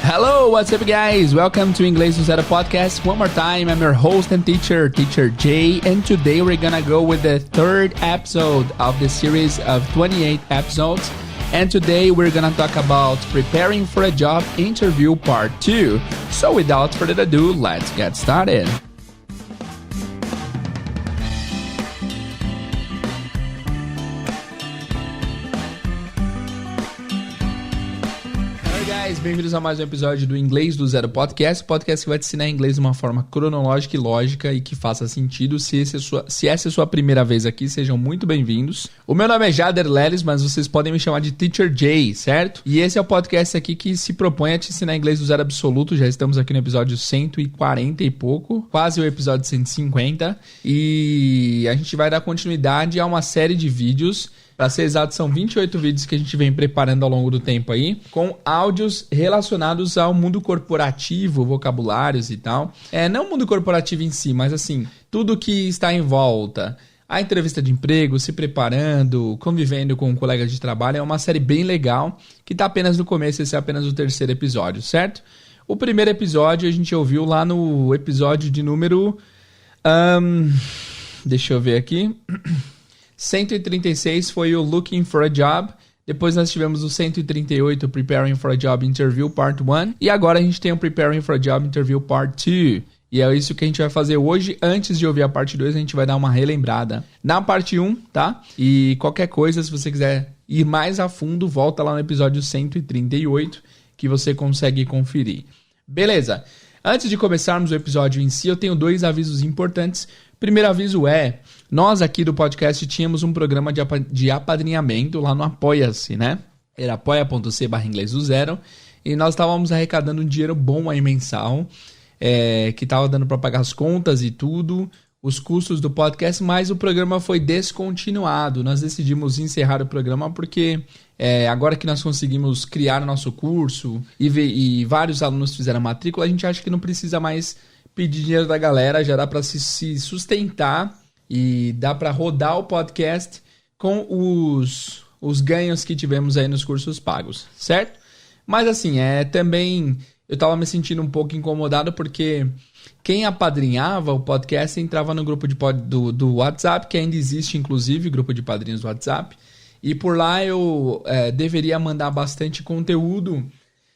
Hello, what's up guys? Welcome to Inglês do Zero podcast. One more time, I'm your host and teacher Jay, and today we're gonna go with the third episode of the series of 28 episodes. And today we're gonna talk about preparing for a job interview part 2. So without further ado, let's get started. Bem-vindos a mais um episódio do Inglês do Zero podcast, podcast que vai te ensinar inglês de uma forma cronológica e lógica e que faça sentido. Se essa é a sua primeira vez aqui, sejam muito bem-vindos. O meu nome é Jader Leles, mas vocês podem me chamar de Teacher Jay, certo? E esse é o podcast aqui que se propõe a te ensinar inglês do zero absoluto. Já estamos aqui no episódio 140 e pouco, quase o episódio 150. E a gente vai dar continuidade a uma série de vídeos. Para ser exato, são 28 vídeos que a gente vem preparando ao longo do tempo aí, com áudios relacionados ao mundo corporativo, vocabulários e tal. Não o mundo corporativo em si, mas assim, tudo que está em volta. A entrevista de emprego, se preparando, convivendo com colegas de trabalho. É uma série bem legal, que está apenas no começo, esse é apenas o terceiro episódio, certo? O primeiro episódio a gente ouviu lá no episódio de número... deixa eu ver aqui... 136 foi o Looking for a Job. Depois nós tivemos o 138, Preparing for a Job Interview Part 1. E agora a gente tem o Preparing for a Job Interview Part 2. E é isso que a gente vai fazer hoje. Antes de ouvir a parte 2, a gente vai dar uma relembrada na parte 1, tá? E qualquer coisa, se você quiser ir mais a fundo, volta lá no episódio 138, que você consegue conferir. Beleza. Antes de começarmos o episódio em si, eu tenho 2 avisos importantes. Primeiro aviso é, nós aqui do podcast tínhamos um programa de apadrinhamento lá no Apoia-se, né? Era apoia.c/inglês do zero, e nós estávamos arrecadando um dinheiro bom aí mensal, que estava dando para pagar as contas e tudo, os custos do podcast, mas o programa foi descontinuado. Nós decidimos encerrar o programa porque agora que nós conseguimos criar o nosso curso e vários alunos fizeram a matrícula, a gente acha que não precisa mais pedir dinheiro da galera, já dá para se sustentar e dá para rodar o podcast com os ganhos que tivemos aí nos cursos pagos, certo? Mas assim, também eu tava me sentindo um pouco incomodado porque quem apadrinhava o podcast entrava no grupo do WhatsApp, que ainda existe inclusive, grupo de padrinhos do WhatsApp, e por lá eu deveria mandar bastante conteúdo.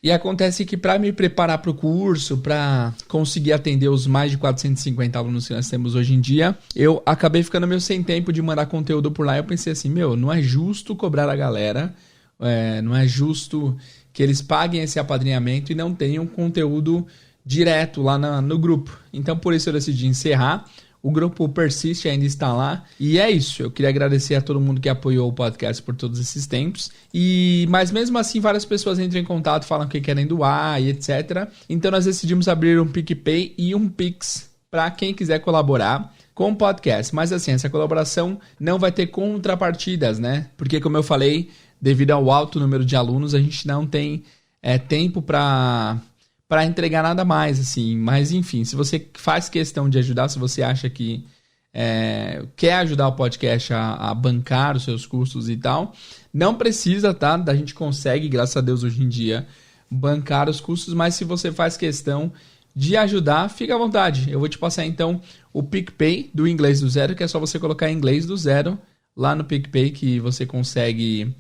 E acontece que para me preparar para o curso, para conseguir atender os mais de 450 alunos que nós temos hoje em dia, eu acabei ficando meio sem tempo de mandar conteúdo por lá. Eu pensei assim, não é justo cobrar a galera, não é justo que eles paguem esse apadrinhamento e não tenham conteúdo direto lá no grupo. Então por isso eu decidi encerrar. O grupo persiste, ainda está lá. E é isso. Eu queria agradecer a todo mundo que apoiou o podcast por todos esses tempos. Mas mesmo assim, várias pessoas entram em contato, falam que querem doar e etc. Então nós decidimos abrir um PicPay e um Pix para quem quiser colaborar com o podcast. Mas assim, essa colaboração não vai ter contrapartidas, né? Porque como eu falei, devido ao alto número de alunos, a gente não tem tempo para entregar nada mais, assim. Mas, enfim, se você faz questão de ajudar, se você acha que quer ajudar o podcast a bancar os seus custos e tal, não precisa, tá? A gente consegue, graças a Deus, hoje em dia, bancar os custos, mas se você faz questão de ajudar, fica à vontade. Eu vou te passar, então, o PicPay do Inglês do Zero, que é só você colocar Inglês do Zero lá no PicPay, que você consegue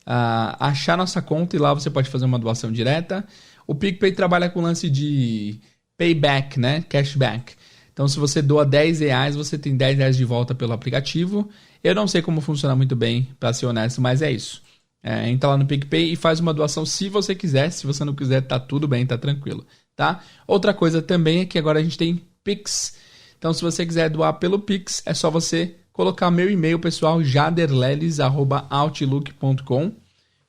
achar nossa conta e lá você pode fazer uma doação direta. O PicPay trabalha com lance de payback, né? Cashback. Então, se você doa R$10, você tem R$10 de volta pelo aplicativo. Eu não sei como funciona muito bem, para ser honesto, mas é isso. Entra lá no PicPay e faz uma doação se você quiser. Se você não quiser, tá tudo bem, tá tranquilo, tá? Outra coisa também é que agora a gente tem Pix. Então, se você quiser doar pelo Pix, é só você colocar meu e-mail pessoal, jaderleles@outlook.com.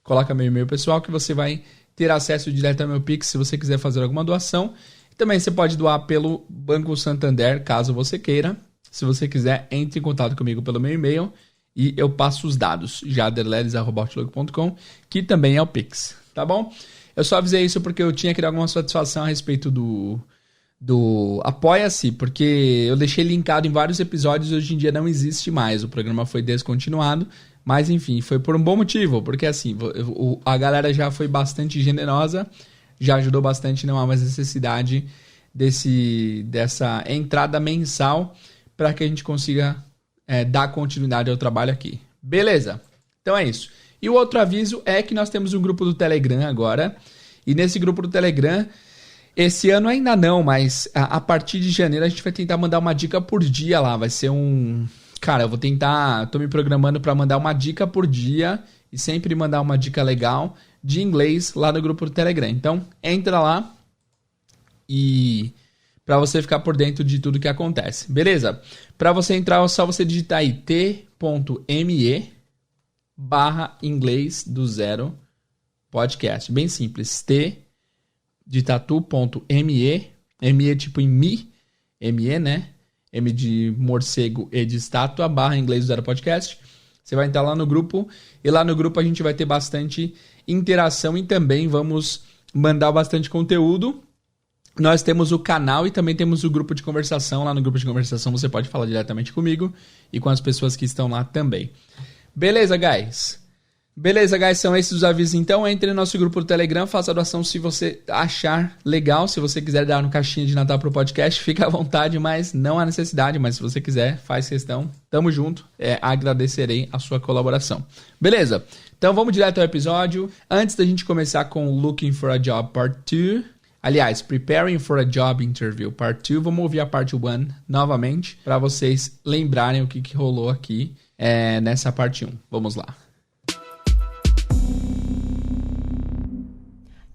Coloca meu e-mail pessoal que você vai ter acesso direto ao meu Pix se você quiser fazer alguma doação. Também você pode doar pelo Banco Santander, caso você queira. Se você quiser, entre em contato comigo pelo meu e-mail e eu passo os dados, jaderleles@outlook.com, que também é o Pix, tá bom? Eu só avisei isso porque eu tinha que dar alguma satisfação a respeito do Apoia-se, porque eu deixei linkado em vários episódios e hoje em dia não existe mais. O programa foi descontinuado. Mas enfim, foi por um bom motivo, porque assim, a galera já foi bastante generosa, já ajudou bastante, não há mais necessidade dessa entrada mensal para que a gente consiga dar continuidade ao trabalho aqui. Beleza? Então é isso. E o outro aviso é que nós temos um grupo do Telegram agora, e nesse grupo do Telegram, esse ano ainda não, mas a partir de janeiro a gente vai tentar mandar uma dica por dia lá, vai ser Cara, eu vou tentar, tô me programando para mandar uma dica por dia e sempre mandar uma dica legal de inglês lá no grupo do Telegram. Então, entra lá e para você ficar por dentro de tudo que acontece. Beleza? Para você entrar, é só você digitar aí t.me/inglês do zero podcast. Bem simples. de tatu.me, me tipo em me, né? M de morcego e de estátua, /inglês do zero podcast. Você vai entrar lá no grupo e lá no grupo a gente vai ter bastante interação e também vamos mandar bastante conteúdo. Nós temos o canal e também temos o grupo de conversação. Lá no grupo de conversação você pode falar diretamente comigo e com as pessoas que estão lá também. Beleza, guys? Beleza, guys? São esses os avisos. Então, entre no nosso grupo do Telegram, faça a doação se você achar legal. Se você quiser dar no caixinha de Natal pro podcast, fica à vontade, mas não há necessidade. Mas se você quiser, faz questão. Tamo junto. Agradecerei a sua colaboração. Beleza? Então, vamos direto ao episódio. Antes da gente começar com Looking for a Job Part 2... Aliás, Preparing for a Job Interview Part 2. Vamos ouvir a Part 1 novamente para vocês lembrarem o que rolou aqui nessa parte 1. Vamos lá.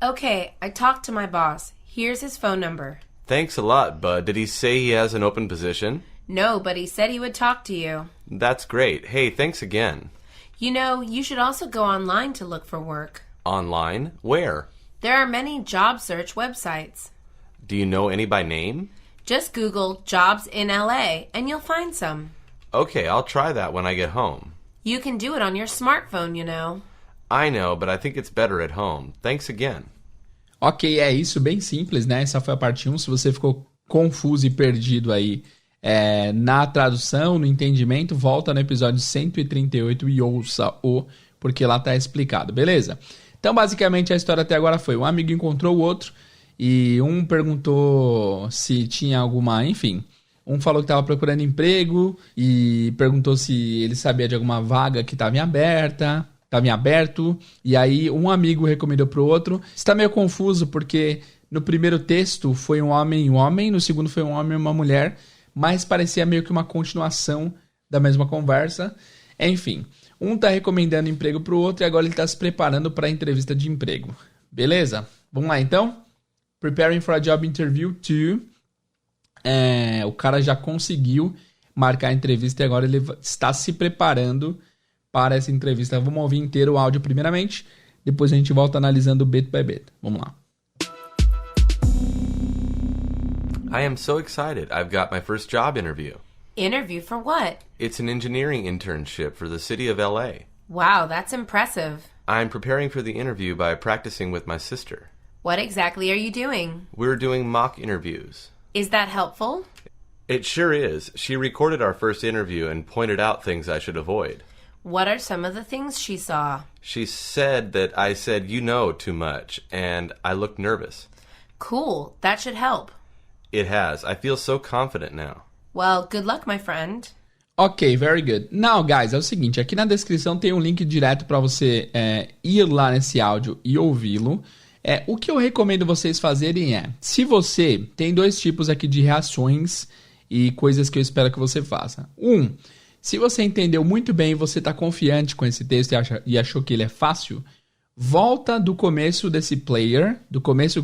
Okay, I talked to my boss. Here's his phone number. Thanks a lot, Bud. Did he say he has an open position? No, but he said he would talk to you. That's great. Hey, thanks again. You know, you should also go online to look for work. Online? Where? There are many job search websites. Do you know any by name? Just Google jobs in LA and you'll find some. Okay, I'll try that when I get home. You can do it on your smartphone, you know. I know, but I think it's better at home. Thanks again. Ok, é isso, bem simples, né? Essa foi a parte 1. Se você ficou confuso e perdido aí na tradução, no entendimento, volta no episódio 138 e ouça-o, porque lá tá explicado, beleza? Então, basicamente, a história até agora foi: um amigo encontrou o outro e um perguntou se tinha alguma... Enfim, um falou que estava procurando emprego e perguntou se ele sabia de alguma vaga que estava em aberto. E aí, um amigo recomendou para o outro. Está meio confuso porque no primeiro texto foi um homem e um homem, no segundo foi um homem e uma mulher, mas parecia meio que uma continuação da mesma conversa. Enfim... Um tá recomendando emprego pro outro e agora ele tá se preparando para a entrevista de emprego. Beleza? Vamos lá, então? Preparing for a Job Interview 2. O cara já conseguiu marcar a entrevista e agora ele está se preparando para essa entrevista. Vamos ouvir inteiro o áudio primeiramente. Depois a gente volta analisando bit by bit. Vamos lá. I am so excited. I've got my first job interview. Interview for what? It's an engineering internship for the city of LA. Wow, that's impressive. I'm preparing for the interview by practicing with my sister. What exactly are you doing? We're doing mock interviews. Is that helpful? It sure is. She recorded our first interview and pointed out things I should avoid. What are some of the things she saw? She said that I said you know too much, and I looked nervous. Cool, that should help. It has. I feel so confident now. Well, good luck, my friend. Ok, very good. Now, guys, é o seguinte, aqui na descrição tem um link direto para você ir lá nesse áudio e ouvi-lo. O que eu recomendo vocês fazerem se você tem dois tipos aqui de reações e coisas que eu espero que você faça. Se você entendeu muito bem e você está confiante com esse texto e achou que ele é fácil, volta do começo desse player, do começo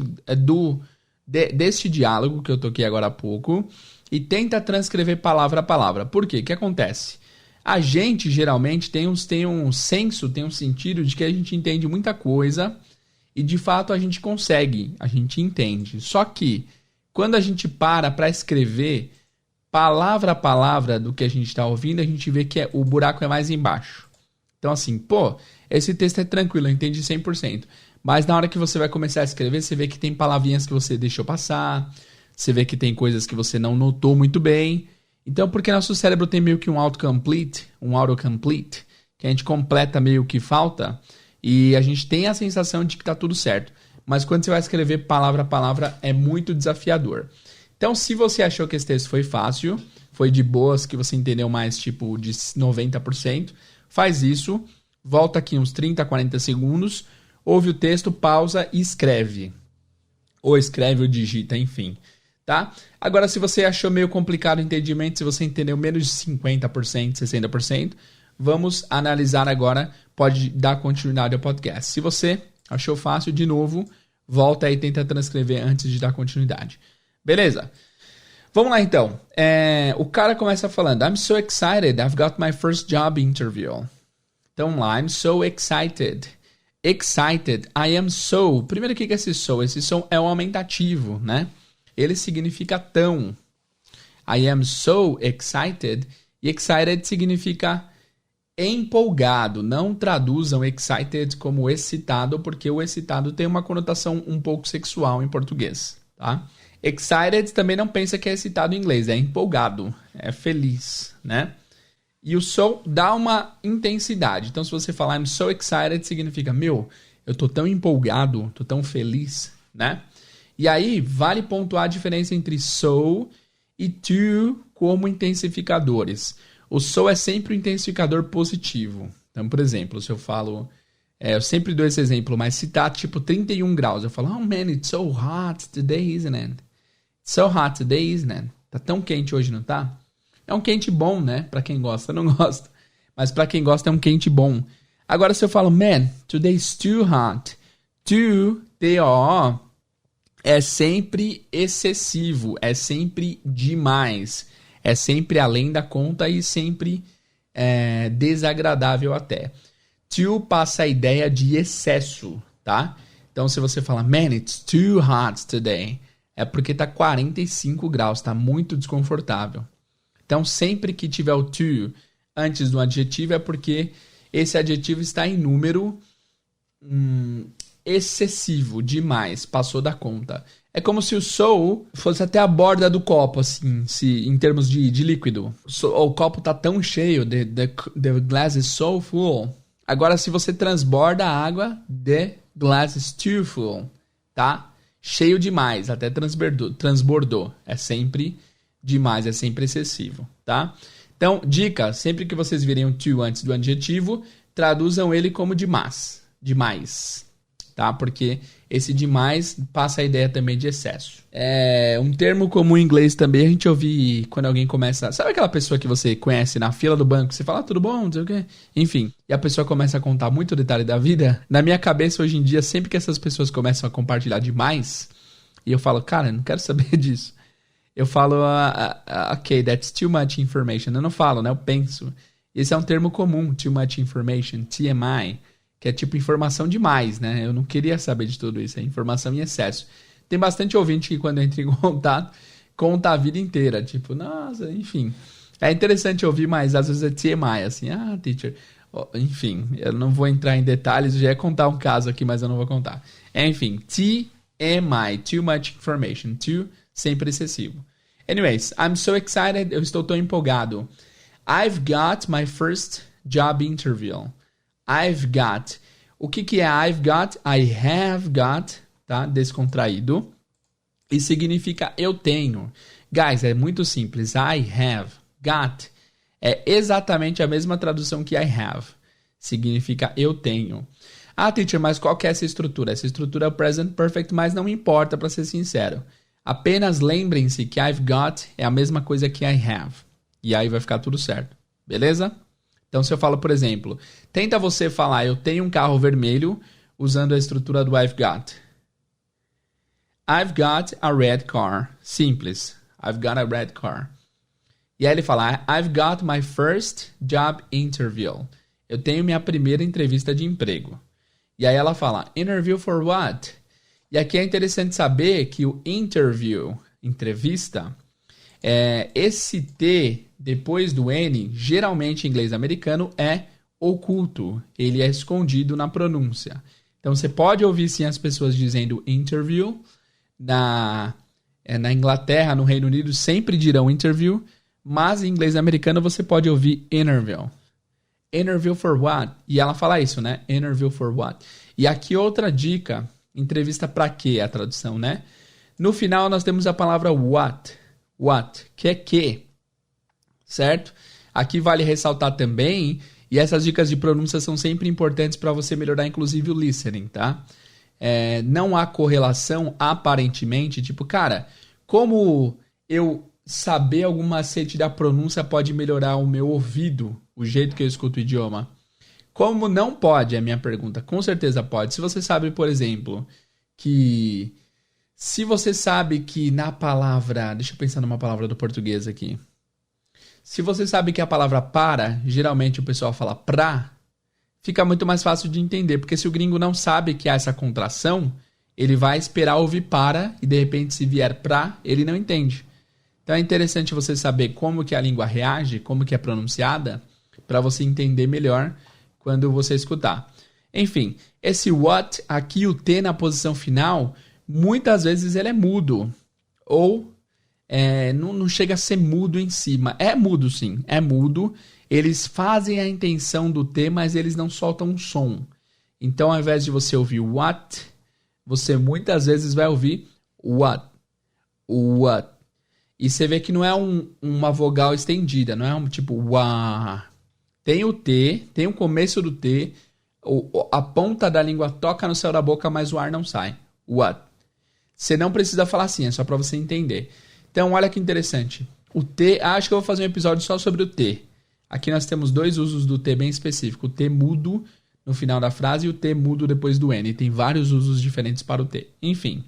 deste diálogo que eu toquei agora há pouco, e tenta transcrever palavra a palavra. Por quê? O que acontece? A gente, geralmente, tem um senso, tem um sentido de que a gente entende muita coisa e, de fato, a gente consegue, a gente entende. Só que, quando a gente para escrever palavra a palavra do que a gente está ouvindo, a gente vê que o buraco é mais embaixo. Então, assim, esse texto é tranquilo, eu entendi 100%. Mas na hora que você vai começar a escrever, você vê que tem palavrinhas que você deixou passar, você vê que tem coisas que você não notou muito bem. Então, porque nosso cérebro tem meio que um autocomplete, que a gente completa meio que falta, e a gente tem a sensação de que tá tudo certo. mas quando você vai escrever palavra a palavra é muito desafiador. Então, se você achou que esse texto foi fácil, foi de boas, que você entendeu mais tipo de 90%, faz isso, volta aqui uns 30, 40 segundos, ouve o texto, pausa e escreve. Ou escreve ou digita, enfim. Tá? Agora, se você achou meio complicado o entendimento, se você entendeu menos de 50%, 60%, vamos analisar agora, pode dar continuidade ao podcast. Se você achou fácil, de novo, volta aí e tenta transcrever antes de dar continuidade. Beleza? Vamos lá então. O cara começa falando, I'm so excited, I've got my first job interview. Então vamos lá, I'm so excited. Excited, I am so. Primeiro, o que é esse so? Esse so é um aumentativo, né? Ele significa tão. I am so excited. E excited significa empolgado. Não traduzam excited como excitado, porque o excitado tem uma conotação um pouco sexual em português, tá? Excited também não pensa que é excitado em inglês, é empolgado, é feliz, né? E o so dá uma intensidade. Então, se você falar I'm so excited, significa, meu, eu tô tão empolgado, tô tão feliz, né? E aí, vale pontuar a diferença entre so e to como intensificadores. O so é sempre um intensificador positivo. Então, por exemplo, se eu falo... eu sempre dou esse exemplo, mas se tá tipo 31 graus, eu falo, oh man, it's so hot today, isn't it? It's so hot today, isn't it? Tá tão quente hoje, não tá? É um quente bom, né? Pra quem gosta, não gosta. Mas pra quem gosta, é um quente bom. Agora, se eu falo, man, today's too hot. Too, T-O-O, é sempre excessivo, é sempre demais. É sempre além da conta e sempre desagradável até. Too passa a ideia de excesso, tá? Então, se você fala, man, it's too hot today, é porque tá 45 graus, tá muito desconfortável. Então, sempre que tiver o to antes do adjetivo, é porque esse adjetivo está em número excessivo, demais, passou da conta. É como se o so fosse até a borda do copo, assim, em termos de líquido. O copo tá tão cheio, the glass is so full. Agora, se você transborda a água, the glass is too full, tá? Cheio demais, até transbordou. É sempre demais, é sempre excessivo, tá? Então, dica, sempre que vocês virem o to antes do adjetivo, traduzam ele como demais, tá? Porque esse demais passa a ideia também de excesso. Um termo comum em inglês também, a gente ouve quando alguém começa... Sabe aquela pessoa que você conhece na fila do banco? Você fala, tudo bom? Não sei o quê. Enfim, e a pessoa começa a contar muito detalhe da vida. Na minha cabeça, hoje em dia, sempre que essas pessoas começam a compartilhar demais, e eu falo, cara, eu não quero saber disso. Eu falo, ok, that's too much information. Eu não falo, né? Eu penso. Esse é um termo comum, too much information, TMI, que é tipo informação demais, né? Eu não queria saber de tudo isso, é informação em excesso. Tem bastante ouvinte que quando entra em contato, conta a vida inteira, tipo, nossa, enfim. É interessante ouvir, mas às vezes é TMI, assim, teacher, enfim, eu não vou entrar em detalhes, já ia contar um caso aqui, mas eu não vou contar. Enfim, TMI, too much information, too, sempre excessivo. Anyways, I'm so excited, eu estou tão empolgado. I've got my first job interview. I've got. O que é I've got? I have got, tá? Descontraído. E significa eu tenho. Guys, é muito simples. I have got. É exatamente a mesma tradução que I have. Significa eu tenho. Teacher, mas qual que é essa estrutura? Essa estrutura é o present perfect, mas não importa, para ser sincero. Apenas lembrem-se que I've got é a mesma coisa que I have. E aí vai ficar tudo certo. Beleza? Então, se eu falo, por exemplo, tenta você falar, eu tenho um carro vermelho, usando a estrutura do I've got. I've got a red car. Simples. I've got a red car. E aí ele fala, I've got my first job interview. Eu tenho minha primeira entrevista de emprego. E aí ela fala, interview for what? E aqui é interessante saber que o interview, entrevista, esse T depois do N, geralmente em inglês americano, é oculto. Ele é escondido na pronúncia. Então, você pode ouvir sim as pessoas dizendo interview. Na Inglaterra, no Reino Unido, sempre dirão interview. Mas em inglês americano, você pode ouvir interview. Interview for what? E ela fala isso, né? Interview for what? E aqui outra dica Entrevista pra quê? A tradução, né? No final nós temos a palavra what. What, que é que. Certo? Aqui vale ressaltar também, e essas dicas de pronúncia são sempre importantes para você melhorar inclusive o listening, tá? Não há correlação aparentemente, tipo, cara, como eu saber algum macete da pronúncia pode melhorar o meu ouvido, o jeito que eu escuto o idioma? Como não pode, é a minha pergunta. Com certeza pode. Se você sabe, por exemplo, que... Se você sabe que na palavra... Deixa eu pensar numa palavra do português aqui. Se você sabe que a palavra para, geralmente o pessoal fala pra, fica muito mais fácil de entender. Porque se o gringo não sabe que há essa contração, ele vai esperar ouvir para e de repente se vier pra, ele não entende. Então é interessante você saber como que a língua reage, como que é pronunciada, para você entender melhor quando você escutar. Enfim, esse what, aqui o T na posição final, muitas vezes ele é mudo. Ou não chega a ser mudo em si. É mudo sim, é mudo. Eles fazem a intenção do T, mas eles não soltam um som. Então ao invés de você ouvir what, você muitas vezes vai ouvir what. What. E você vê que não é uma vogal estendida, não é um tipo uá. Tem o T, tem o começo do T, a ponta da língua toca no céu da boca, mas o ar não sai. What? Você não precisa falar assim, é só para você entender. Então, olha que interessante. O T, acho que eu vou fazer um episódio só sobre o T. Aqui nós temos dois usos do T bem específicos. O T mudo no final da frase e o T mudo depois do N. Tem vários usos diferentes para o T. Enfim,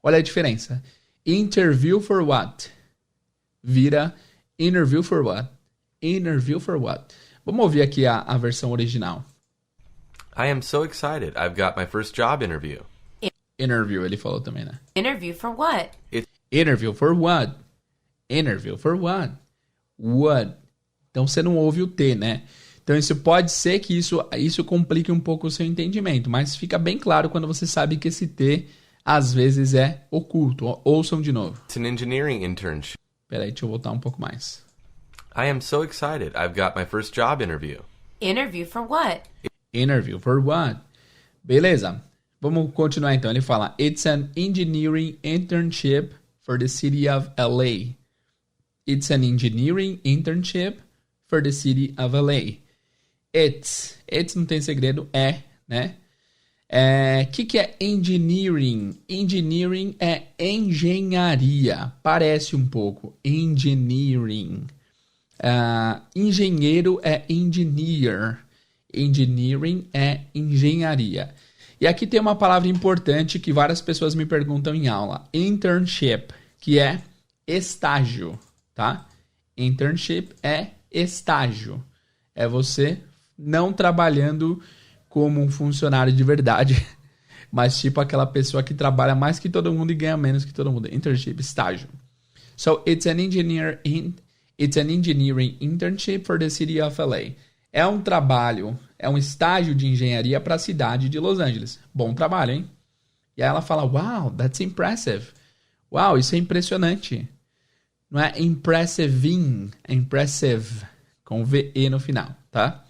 olha a diferença. Interview for what? Vira interview for what? Interview for what? Vamos ouvir aqui a versão original. I am so excited. I've got my first job interview. Interview, ele falou também, né? Interview for what? Interview for what? Interview for what? What? Então você não ouve o T, né? Então isso pode ser que isso complique um pouco o seu entendimento, mas fica bem claro quando você sabe que esse T às vezes é oculto. Ouçam de novo. It's an engineering internship. Peraí, deixa eu voltar um pouco mais. I am so excited. I've got my first job interview. Interview for what? Interview for what? Beleza. Vamos continuar então. Ele fala, it's an engineering internship for the city of LA. It's an engineering internship for the city of LA. It's não tem segredo, né? Que é engineering? Engineering é engenharia. Parece um pouco. Engineering. Engenheiro é engineer. Engineering é engenharia. E aqui tem uma palavra importante que várias pessoas me perguntam em aula. Internship, que é estágio, tá? Internship é estágio. É você não trabalhando como um funcionário de verdade, mas tipo aquela pessoa que trabalha mais que todo mundo e ganha menos que todo mundo. Internship, estágio. So, it's an engineering internship for the city of LA. É um trabalho, é um estágio de engenharia para a cidade de Los Angeles. Bom trabalho, hein? E aí ela fala, wow, that's impressive. Wow, isso é impressionante. Não é impressiving, é impressive, com VE no final, tá?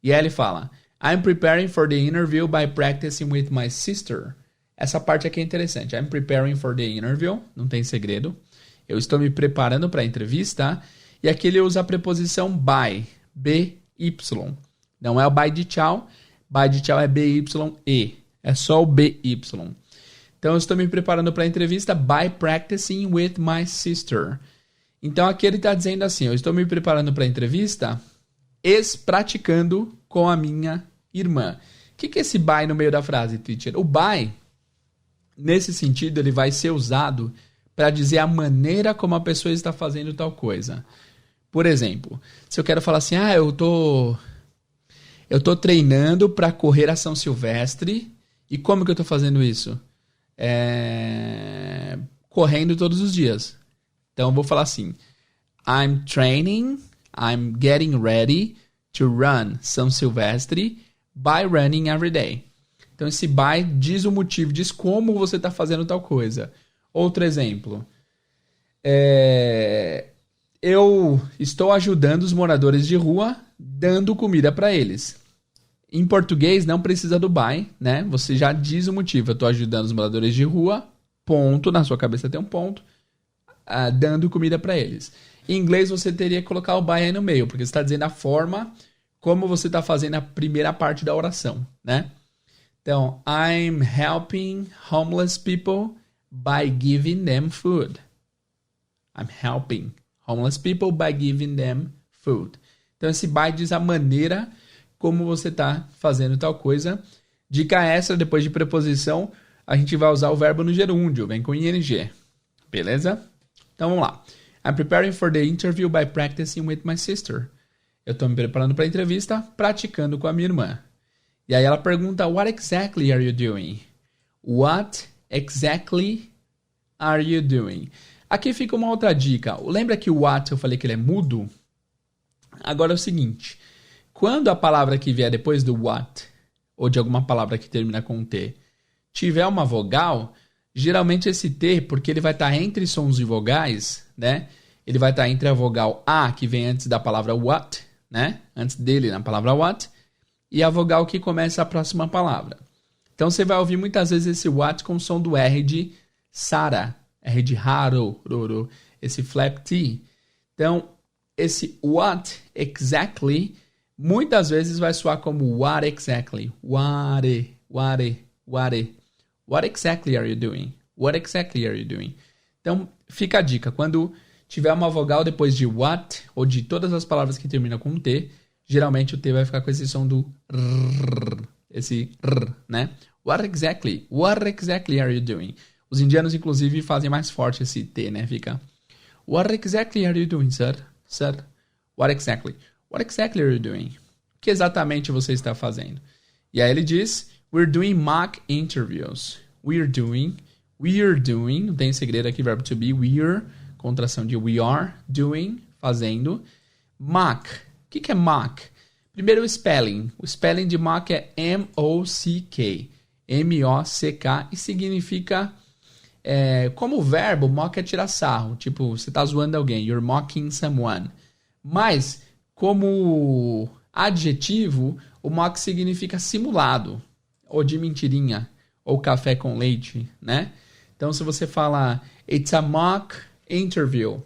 E aí ele fala, I'm preparing for the interview by practicing with my sister. Essa parte aqui é interessante. I'm preparing for the interview, não tem segredo. Eu estou me preparando para a entrevista. E aqui ele usa a preposição by, BY. Não é o by de tchau. By de tchau é BYE. É só o BY. Então eu estou me preparando para a entrevista by practicing with my sister. Então aqui ele está dizendo assim, eu estou me preparando para a entrevista praticando com a minha irmã. O que é esse by no meio da frase, teacher? O by, nesse sentido, ele vai ser usado para dizer a maneira como a pessoa está fazendo tal coisa. Por exemplo, se eu quero falar assim, eu tô treinando para correr a São Silvestre, e como que eu tô fazendo isso? Correndo todos os dias. Então eu vou falar assim, I'm getting ready to run São Silvestre by running every day. Então esse by diz o motivo, diz como você está fazendo tal coisa. Outro exemplo. Eu estou ajudando os moradores de rua dando comida para eles. Em português, não precisa do by, né? Você já diz o motivo. Eu tô ajudando os moradores de rua, ponto, na sua cabeça tem um ponto, dando comida para eles. Em inglês, você teria que colocar o by aí no meio, porque você está dizendo a forma como você está fazendo a primeira parte da oração, né? Então, I'm helping homeless people by giving them food. I'm helping homeless people by giving them food. Então, esse by diz a maneira como você está fazendo tal coisa. Dica extra, depois de preposição, a gente vai usar o verbo no gerúndio, vem com ing. Beleza? Então, vamos lá. I'm preparing for the interview by practicing with my sister. Eu estou me preparando para a entrevista, praticando com a minha irmã. E aí ela pergunta, what exactly are you doing? What exactly are you doing? Aqui fica uma outra dica. Lembra que o what eu falei que ele é mudo? Agora é o seguinte. Quando a palavra que vier depois do what, ou de alguma palavra que termina com T, tiver uma vogal, geralmente esse T, porque ele vai estar entre sons de vogais, né? Ele vai estar entre a vogal A, que vem antes da palavra what, né? Antes dele na palavra what, e a vogal que começa a próxima palavra. Então você vai ouvir muitas vezes esse what com o som do R de Sara, R de Haro, roro, esse flap T. Então, esse what exactly muitas vezes vai soar como what exactly. What exactly are you doing? What exactly are you doing? Então, fica a dica. Quando tiver uma vogal depois de what, ou de todas as palavras que terminam com T, geralmente o T vai ficar com esse som do rrr, esse rrr, né? What exactly are you doing? Os indianos, inclusive, fazem mais forte esse T, né? Fica, what exactly are you doing, sir? Sir, what exactly are you doing? O que exatamente você está fazendo? E aí ele diz, we're doing mock interviews. We're doing, não tem segredo aqui, verbo to be, we're, contração de we are, doing, fazendo. Mock, o que é mock? Primeiro o spelling. O spelling de mock é M-O-C-K. M-O-C-K e significa, como verbo, mock é tirar sarro. Tipo, você está zoando alguém, you're mocking someone. Mas, como adjetivo, o mock significa simulado, ou de mentirinha, ou café com leite, né? Então, se você fala, it's a mock interview,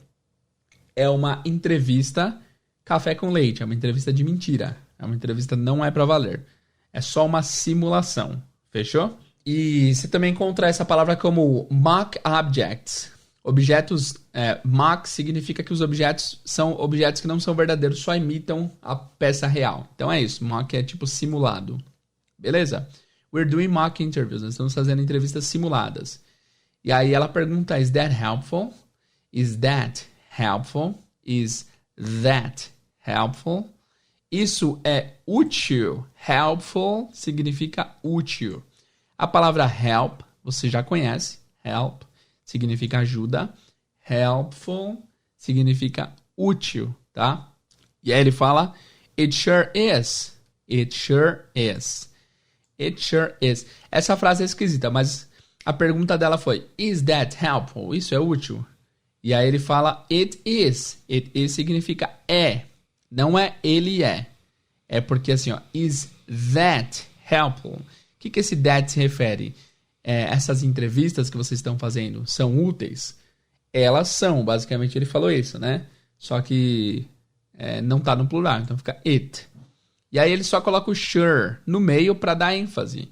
é uma entrevista café com leite, é uma entrevista de mentira, é uma entrevista não é para valer, é só uma simulação, fechou? E você também encontra essa palavra como mock objects. Objetos, mock significa que os objetos são objetos que não são verdadeiros, só imitam a peça real. Então é isso, mock é tipo simulado. Beleza? We're doing mock interviews, nós estamos fazendo entrevistas simuladas. E aí ela pergunta, is that helpful? Is that helpful? Is that helpful? Isso é útil. Helpful significa útil. A palavra help, você já conhece. Help significa ajuda. Helpful significa útil, tá? E aí ele fala, it sure is. It sure is. It sure is. Essa frase é esquisita, mas a pergunta dela foi, is that helpful? Isso é útil? E aí ele fala, it is. It is significa é. Não é ele é. É porque assim, ó, is that helpful? O que esse that se refere? Essas entrevistas que vocês estão fazendo são úteis? Elas são, basicamente ele falou isso, né? Só que não tá no plural, então fica it. E aí ele só coloca o sure no meio para dar ênfase.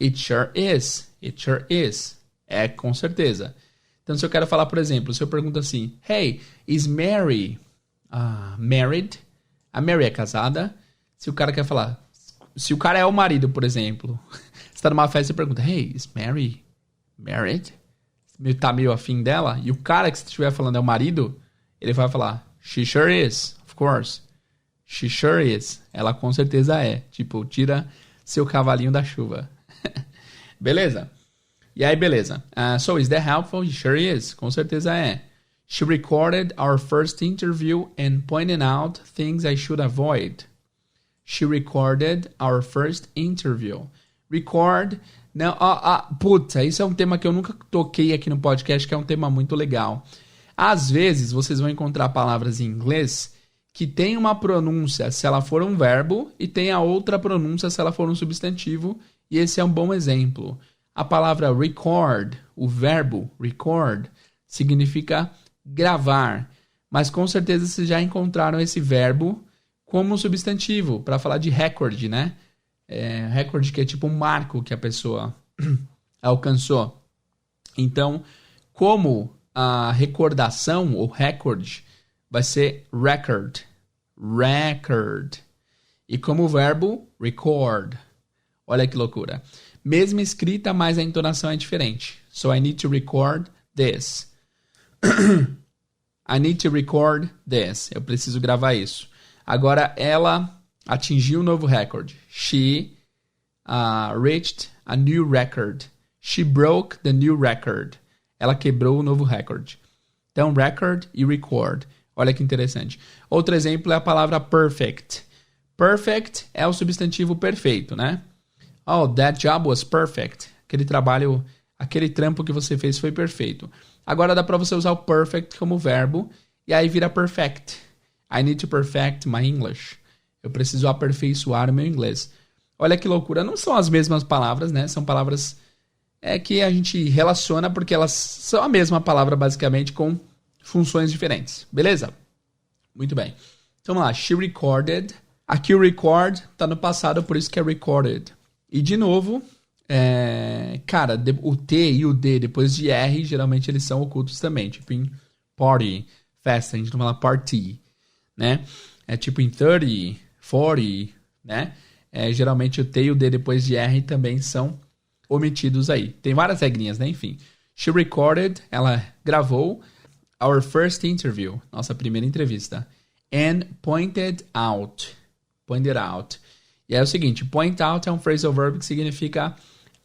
It sure is. It sure is. É com certeza. Então se eu quero falar, por exemplo, se eu pergunto assim, hey, is Mary married? A Mary é casada? Se o cara quer falar, se o cara é o marido, por exemplo, você tá numa festa e pergunta, hey, is Mary married? Tá meio afim dela? E o cara que você estiver falando é o marido, ele vai falar, she sure is, of course. She sure is. Ela com certeza é. Tipo, tira seu cavalinho da chuva. Beleza? E aí, beleza. So, is that helpful? Sure is. Com certeza é. She recorded our first interview and pointed out things I should avoid. She recorded our first interview. Record. Não, puta, isso é um tema que eu nunca toquei aqui no podcast, que é um tema muito legal. Às vezes, vocês vão encontrar palavras em inglês que tem uma pronúncia se ela for um verbo e tem a outra pronúncia se ela for um substantivo, e esse é um bom exemplo. A palavra record, o verbo record, significa gravar, mas com certeza vocês já encontraram esse verbo como substantivo, para falar de record, né? Record que é tipo um marco que a pessoa alcançou. Então, como a recordação, ou record, vai ser record. Record. E como verbo, record. Olha que loucura. Mesma escrita, mas a entonação é diferente. So I need to record this. I need to record this. Eu preciso gravar isso. Agora, ela atingiu um novo recorde. She reached a new record. She broke the new record. Ela quebrou o novo recorde. Então, record e record. Olha que interessante. Outro exemplo é a palavra perfect. Perfect é o substantivo perfeito, né? Oh, that job was perfect. Aquele trampo que você fez foi perfeito. Agora dá para você usar o perfect como verbo e aí vira perfect. I need to perfect my English. Eu preciso aperfeiçoar o meu inglês. Olha que loucura. Não são as mesmas palavras, né? São palavras que a gente relaciona porque elas são a mesma palavra basicamente com funções diferentes. Beleza? Muito bem. Então vamos lá. She recorded. Aqui o record está no passado, por isso que é recorded. E de novo, o T e o D depois de R, geralmente eles são ocultos também. Tipo em party, festa, a gente não fala party, né? É tipo em 30, 40, né? Geralmente o T e o D depois de R também são omitidos aí. Tem várias regrinhas, né? Enfim. She recorded, ela gravou our first interview, nossa primeira entrevista. And pointed out. Pointed out. E é o seguinte, point out é um phrasal verb que significa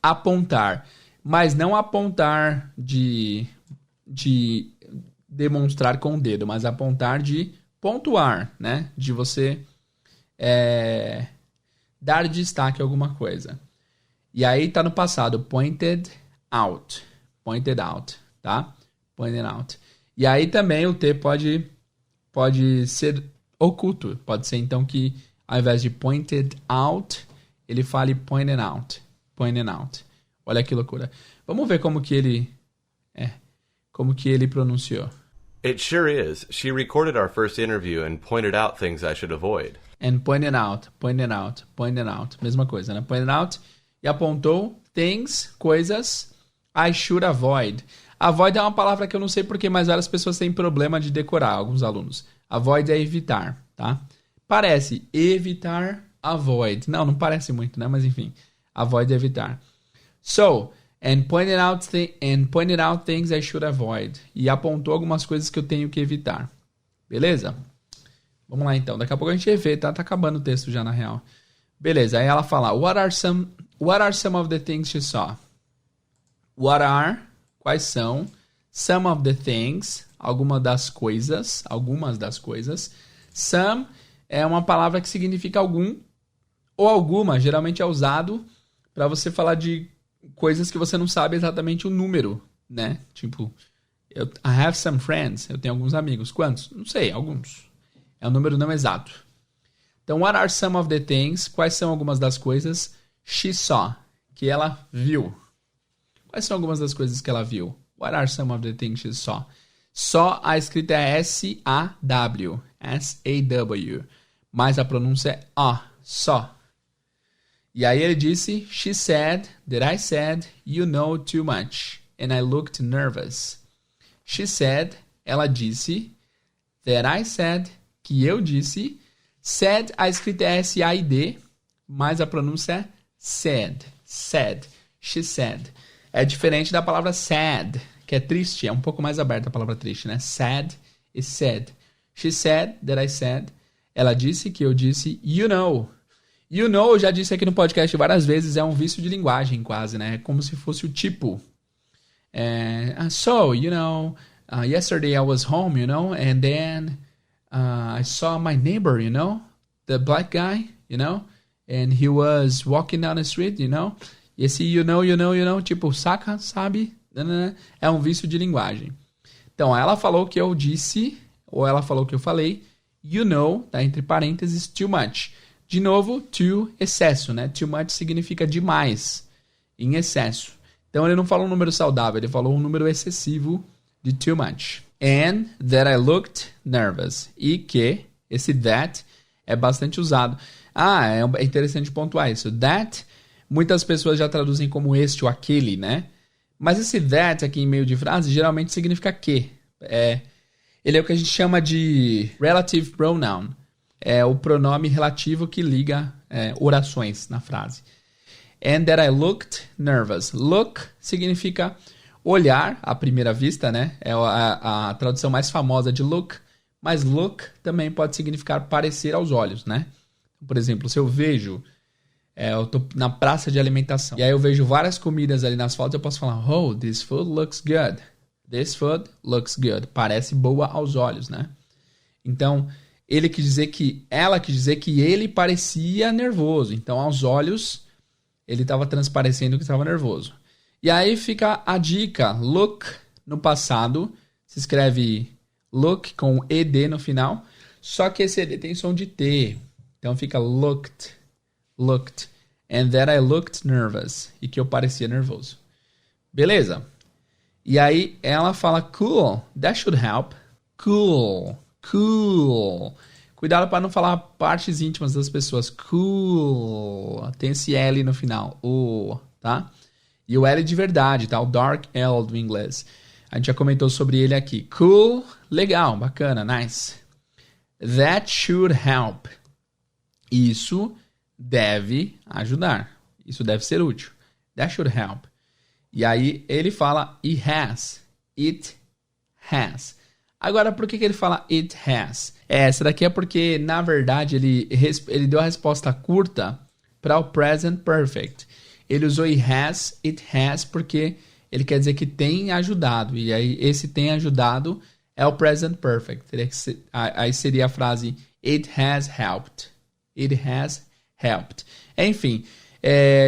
apontar. Mas não apontar de demonstrar com o dedo, mas apontar de pontuar, né? De você dar destaque a alguma coisa. E aí tá no passado, pointed out. Pointed out, tá? Pointed out. E aí também o T pode ser oculto. Pode ser então que ao invés de pointed out, ele fale pointed out. Pointed out. Olha que loucura. Vamos ver como que ele pronunciou. It sure is. She recorded our first interview and pointed out things I should avoid. And pointed out, pointed out, pointed out. Mesma coisa, né? Pointed out e apontou things, coisas, I should avoid. Avoid é uma palavra que eu não sei porque, mas várias pessoas têm problema de decorar, alguns alunos. Avoid é evitar, tá? Parece evitar, avoid. Não parece muito, né? Mas enfim, avoid é evitar. So, and pointed out things I should avoid. E apontou algumas coisas que eu tenho que evitar. Beleza? Vamos lá então. Daqui a pouco a gente revê, tá? Tá acabando o texto já na real. Beleza. Aí ela fala, what are some of the things you saw? Quais são? Some of the things, algumas das coisas. Some é uma palavra que significa algum ou alguma. Geralmente é usado para você falar de coisas que você não sabe exatamente o número, né? Tipo, I have some friends. Eu tenho alguns amigos. Quantos? Não sei, alguns. É um número não exato. Então, what are some of the things? Quais são algumas das coisas? She saw, que ela viu. Quais são algumas das coisas que ela viu? What are some of the things she saw? Só a escrita é S-A-W. S-A-W. Mas a pronúncia é A. Só. E aí ele disse, she said that I said you know too much. And I looked nervous. She said, ela disse, that I said, que eu disse. Said, a escrita é S-A-I-D, mas a pronúncia é said. Said. She said. É diferente da palavra sad, que é triste. É um pouco mais aberta a palavra triste, né? Sad e said. She said that I said. Ela disse que eu disse you know. You know, eu já disse aqui no podcast várias vezes, é um vício de linguagem quase, né? É como se fosse o tipo. So, you know, yesterday I was home, you know, and then I saw my neighbor, you know, the black guy, you know, and he was walking down the street, you know. E esse you know, tipo, saca, sabe? É um vício de linguagem. Então, ela falou que eu disse, ou ela falou que eu falei, you know, tá entre parênteses, too much. De novo, too, excesso, né? Too much significa demais, em excesso. Então ele não falou um número saudável, ele falou um número excessivo de too much. And that I looked nervous. E que esse that é bastante usado. É interessante pontuar isso. That, muitas pessoas já traduzem como este ou aquele, né? Mas esse that aqui em meio de frase geralmente significa que. Ele é o que a gente chama de relative pronoun. É o pronome relativo que liga orações na frase. And that I looked nervous. Look significa olhar à primeira vista, né? É a tradução mais famosa de look. Mas look também pode significar parecer aos olhos, né? Por exemplo, se eu vejo... eu tô na praça de alimentação. E aí eu vejo várias comidas ali nas fotos, eu posso falar, oh, this food looks good. This food looks good. Parece boa aos olhos, né? Então, ela quis dizer que ele parecia nervoso. Então, aos olhos, ele estava transparecendo que estava nervoso. E aí fica a dica. Look, no passado, se escreve look com ed no final. Só que esse ed tem som de T. Então, fica looked. And that I looked nervous. E que eu parecia nervoso. Beleza? E aí ela fala cool. That should help. Cool. Cuidado para não falar partes íntimas das pessoas. Cool. Tem esse L no final. Tá? E o L de verdade, tá? O dark L do inglês. A gente já comentou sobre ele aqui. Cool. Legal. Bacana. Nice. That should help. Isso deve ajudar. Isso deve ser útil. That should help. E aí ele fala it has. It has. Agora, por que ele fala it has? Essa daqui é porque, na verdade, ele deu a resposta curta para o present perfect. Ele usou it has, porque ele quer dizer que tem ajudado. E aí, esse tem ajudado é o present perfect. Aí seria a frase it has helped. It has helped. Enfim,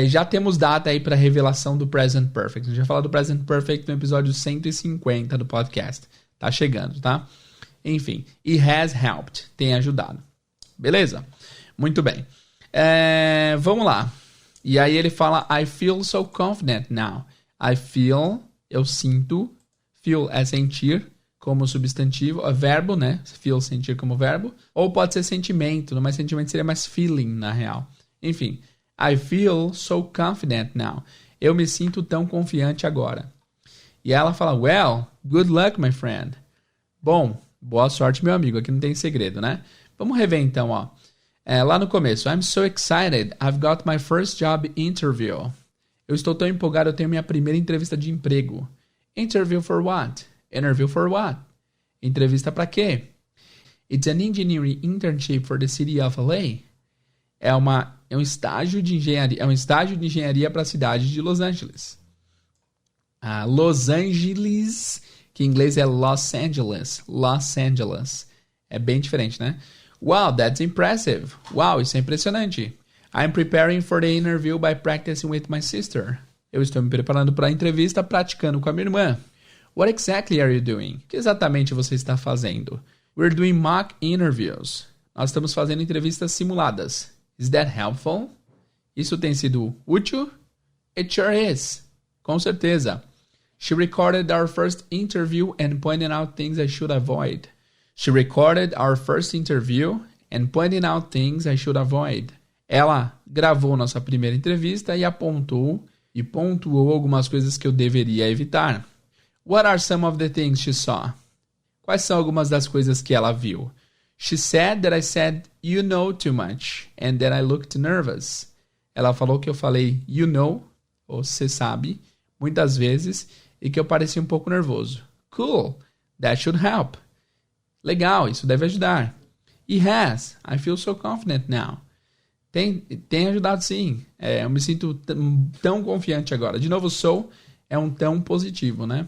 já temos data aí para a revelação do present perfect. A gente vai falar do present perfect no episódio 150 do podcast. Tá chegando, tá? Enfim, it has helped. Tem ajudado. Beleza? Muito bem. Vamos lá. E aí ele fala, I feel so confident now. I feel, eu sinto. Feel é sentir como substantivo. É verbo, né? Feel, sentir como verbo. Ou pode ser sentimento. Mas sentimento seria mais feeling, na real. Enfim, I feel so confident now. Eu me sinto tão confiante agora. E ela fala, well, good luck, my friend. Bom, boa sorte, meu amigo. Aqui não tem segredo, né? Vamos rever então, ó. Lá no começo, I'm so excited. I've got my first job interview. Eu estou tão empolgado, eu tenho minha primeira entrevista de emprego. Interview for what? Interview for what? Entrevista para quê? It's an engineering internship for the city of LA. É um estágio de engenharia para a cidade de Los Angeles. Los Angeles, que em inglês é Los Angeles. Los Angeles. É bem diferente, né? Wow, that's impressive. Wow, isso é impressionante. I'm preparing for the interview by practicing with my sister. Eu estou me preparando para a entrevista praticando com a minha irmã. What exactly are you doing? O que exatamente você está fazendo? We're doing mock interviews. Nós estamos fazendo entrevistas simuladas. Is that helpful? Isso tem sido útil? It sure is. Com certeza. She recorded our first interview and pointed out things I should avoid. She recorded our first interview and pointed out things I should avoid. Ela gravou nossa primeira entrevista e pontuou algumas coisas que eu deveria evitar. What are some of the things she saw? Quais são algumas das coisas que ela viu? She said that I said, you know too much, and that I looked nervous. Ela falou que eu falei, you know, ou você sabe, muitas vezes, e que eu parecia um pouco nervoso. Cool, that should help. Legal, isso deve ajudar. It has, I feel so confident now. Tem ajudado sim. Eu me sinto tão confiante agora. De novo, é um tão positivo, né?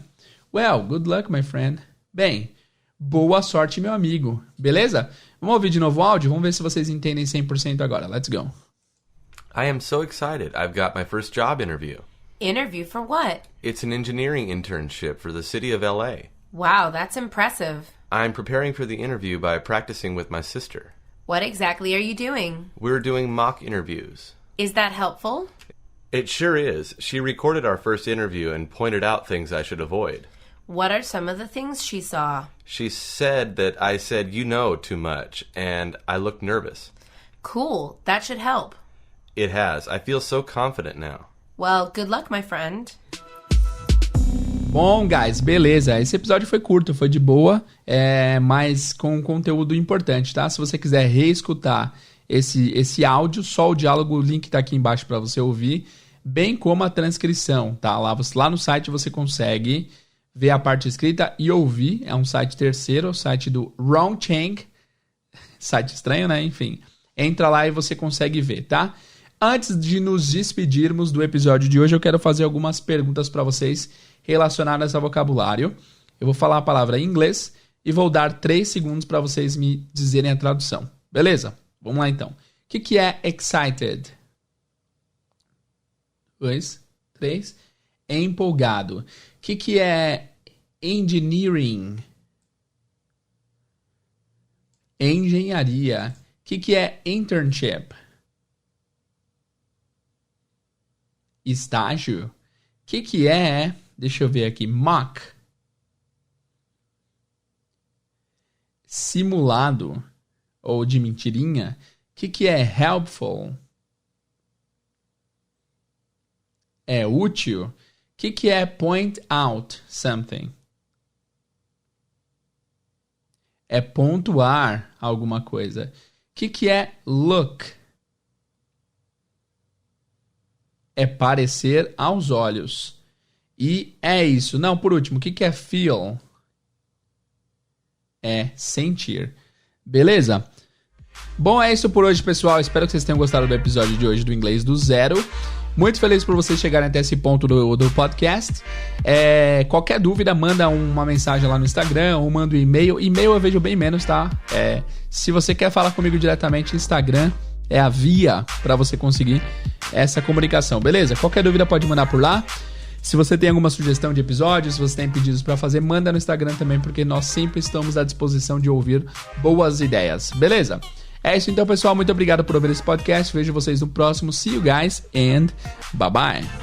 Well, good luck, my friend. Bem, boa sorte, meu amigo. Beleza? Vamos ouvir de novo o áudio? Vamos ver se vocês entendem 100% agora. Let's go. I am so excited. I've got my first job interview. Interview for what? It's an engineering internship for the city of LA. Wow, that's impressive. I'm preparing for the interview by practicing with my sister. What exactly are you doing? We're doing mock interviews. Is that helpful? It sure is. She recorded our first interview and pointed out things I should avoid. What are some of the things she saw? She said that I said you know too much, and I looked nervous. Cool. That should help. It has. I feel so confident now. Well, good luck, my friend. Bom, guys, beleza. Esse episódio foi curto, foi de boa, mas com conteúdo importante, tá? Se você quiser reescutar esse áudio, só o diálogo, o link tá aqui embaixo para você ouvir, bem como a transcrição, tá? Lá no site você consegue ver a parte escrita e ouvir. É um site terceiro, o site do Ron Chang. Site estranho, né? Enfim, entra lá e você consegue ver, tá? Antes de nos despedirmos do episódio de hoje, eu quero fazer algumas perguntas para vocês relacionadas ao vocabulário. Eu vou falar a palavra em inglês e vou dar 3 segundos para vocês me dizerem a tradução. Beleza? Vamos lá então. O que é excited? 2, 3. Empolgado. O que é engineering? Engenharia. O que é internship? Estágio. O que é, deixa eu ver aqui, mock? Simulado ou de mentirinha. O que é helpful? É útil? O que é point out something? É pontuar alguma coisa. O que é look? É parecer aos olhos. E é isso. Não, por último, o que é feel? É sentir. Beleza? Bom, é isso por hoje, pessoal. Espero que vocês tenham gostado do episódio de hoje do Inglês do Zero. Muito feliz por vocês chegarem até esse ponto do podcast. Qualquer dúvida, manda uma mensagem lá no Instagram ou manda um e-mail. E-mail eu vejo bem menos, tá? Se você quer falar comigo diretamente, Instagram é a via para você conseguir essa comunicação, beleza? Qualquer dúvida pode mandar por lá. Se você tem alguma sugestão de episódios, se você tem pedidos para fazer, manda no Instagram também, porque nós sempre estamos à disposição de ouvir boas ideias, beleza? É isso então, pessoal. Muito obrigado por ouvir esse podcast. Vejo vocês no próximo. See you guys and bye bye.